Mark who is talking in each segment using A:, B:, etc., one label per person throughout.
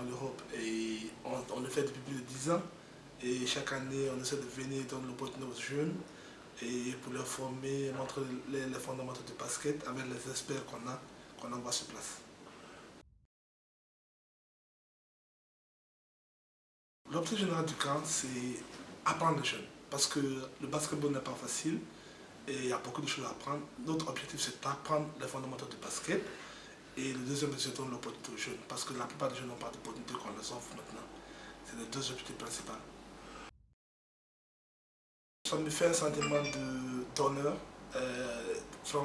A: l'Europe et on le fait depuis plus de 10 ans. Et chaque année, on essaie de venir donner l'opportunité aux jeunes et pour leur former, montrer les fondamentaux du basket avec les experts qu'on envoie sur place. L'objectif général du camp, c'est apprendre les jeunes. Parce que le basketball n'est pas facile et il y a beaucoup de choses à apprendre. Notre objectif, c'est d'apprendre les fondamentaux du basket. Et le deuxième, c'est de donner l'opportunité aux jeunes. Parce que la plupart des jeunes n'ont pas d'opportunité qu'on les offre maintenant. C'est les deux objectifs principaux. Ça me fait un sentiment d'honneur.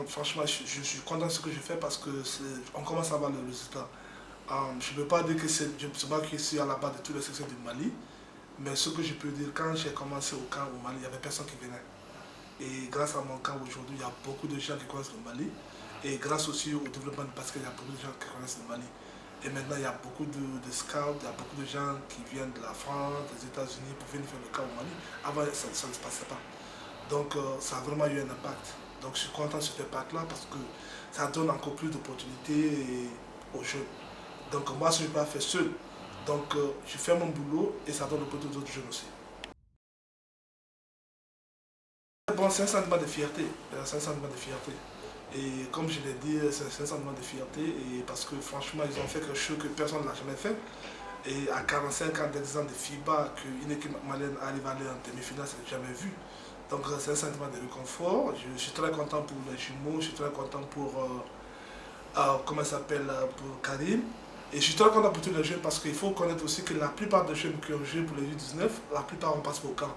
A: Franchement, je suis content de ce que je fais parce qu'on commence à voir le résultat. Je ne peux pas dire que je ne suis pas ici à la base de tous les succès du Mali, mais ce que je peux dire, quand j'ai commencé au camp au Mali, il n'y avait personne qui venait. Et grâce à mon camp aujourd'hui, il y a beaucoup de gens qui connaissent le Mali. Et grâce aussi au développement du basket, il y a beaucoup de gens qui connaissent le Mali. Et maintenant, il y a beaucoup de scouts, il y a beaucoup de gens qui viennent de la France, des États-Unis pour venir faire le camp au Mali. Avant, ça ne se passait pas. Donc, ça a vraiment eu un impact. Donc, je suis content de cet impact-là parce que ça donne encore plus d'opportunités aux jeunes. Donc, moi, je ne peux pas faire seul. Donc, je fais mon boulot et ça donne l'opportunité aux autres jeunes aussi. Bon, c'est un sentiment de fierté. C'est un sentiment de fierté. Et comme je l'ai dit, c'est un sentiment de fierté et parce que franchement, ils ont fait quelque chose que personne n'a jamais fait. Et à 45 ans d'exemple de FIBA, qu'une équipe malienne arrive à aller en demi-finale, c'est jamais vu. Donc c'est un sentiment de réconfort. Je suis très content pour les jumeaux, je suis très content pour, comment ça s'appelle, pour Karim. Et je suis très content pour tous les jeunes parce qu'il faut connaître aussi que la plupart des jeunes qui ont joué pour les U19, la plupart ont participé au camp.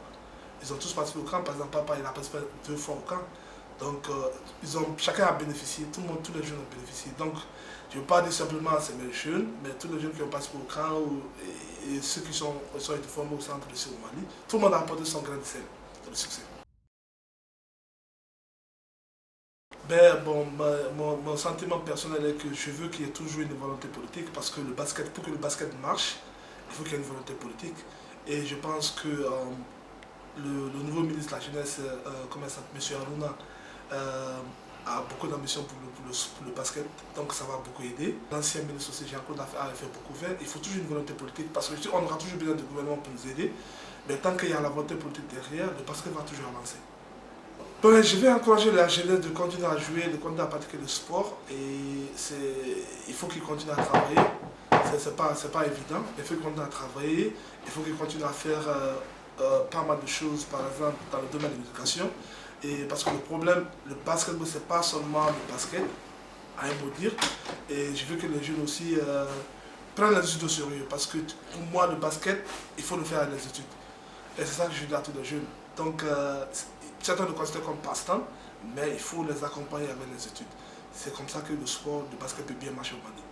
A: Ils ont tous participé au camp, par exemple, papa il a participé 2 fois au camp. Donc chacun a bénéficié, tous les jeunes ont bénéficié. Donc je ne veux pas dire simplement c'est mes jeunes, mais tous les jeunes qui ont participé au camp et ceux qui sont été formés au centre ici au Mali, tout le monde a apporté son grain de sel dans le succès. Ben, bon, mon sentiment personnel est que je veux qu'il y ait toujours une volonté politique parce que pour que le basket marche, il faut qu'il y ait une volonté politique. Et je pense que le nouveau ministre de la Jeunesse, M. Aruna, a beaucoup d'ambition pour le basket, donc ça va beaucoup aider. L'ancien ministre aussi, Jean-Claude, a fait beaucoup faire. Il faut toujours une volonté politique parce qu'on aura toujours besoin du gouvernement pour nous aider. Mais tant qu'il y a la volonté politique derrière, le basket va toujours avancer. Donc, je vais encourager la jeunesse de continuer à jouer, de continuer à pratiquer le sport. Et il faut qu'ils continuent à travailler. C'est pas évident. Il faut qu'ils continuent à travailler. Il faut qu'ils continuent à faire pas mal de choses, par exemple, dans le domaine de l'éducation. Et parce que le problème, le basketball, c'est pas seulement le basket, à un mot dire. Et je veux que les jeunes aussi prennent les études au sérieux. Parce que pour moi, le basket, il faut le faire avec les études. Et c'est ça que je dis à tous les jeunes. Donc, certains le considèrent comme passe-temps, mais il faut les accompagner avec les études. C'est comme ça que le sport de basket peut bien marcher au Mali.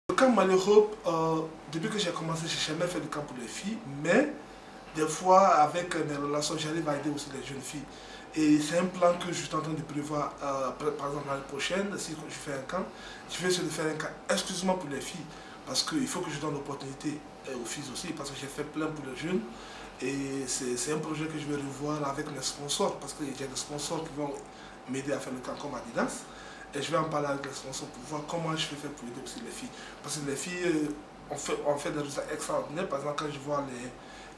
A: Le camp Mali-Europe, depuis que j'ai commencé, je n'ai jamais fait de camp pour les filles, mais des fois, avec mes relations, j'arrive à aider aussi les jeunes filles. Et c'est un plan que je suis en train de prévoir, par exemple l'année prochaine, si je fais un camp, je vais essayer de faire un camp exclusivement pour les filles. Parce qu'il faut que je donne l'opportunité aux filles aussi, parce que j'ai fait plein pour les jeunes. Et c'est un projet que je vais revoir avec mes sponsors, parce que j'ai des sponsors qui vont m'aider à faire le camp comme Adidas. Et je vais en parler avec les sponsors pour voir comment je vais faire pour aider aussi les filles. Parce que les filles ont fait des résultats extraordinaires. Par exemple, quand je vois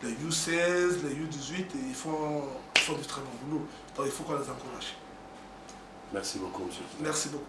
A: les U16, les U18, ils font du très bon boulot. Donc il faut qu'on les encourage.
B: Merci beaucoup, monsieur.
A: Merci beaucoup.